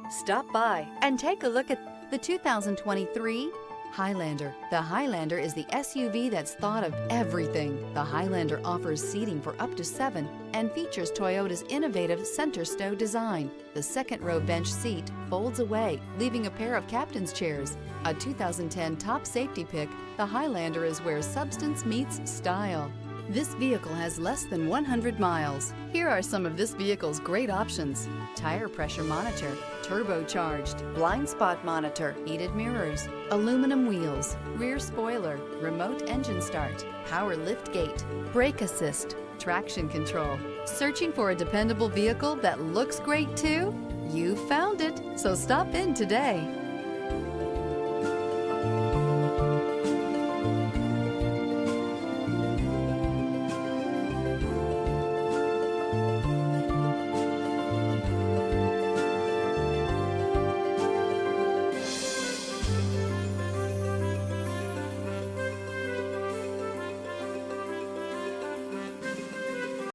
Stop by and take a look at the 2023 Highlander. The Highlander is the SUV that's thought of everything. The Highlander offers seating for up to 7 and features Toyota's innovative center stow design. The second row bench seat folds away, leaving a pair of captain's chairs. A 2010 top safety pick, the Highlander is where substance meets style. This vehicle has less than 100 miles. Here are some of this vehicle's great options: tire pressure monitor, turbocharged, blind spot monitor, heated mirrors, aluminum wheels, rear spoiler, remote engine start, power lift gate, brake assist, traction control. Searching for a dependable vehicle that looks great too? You found it, so stop in today.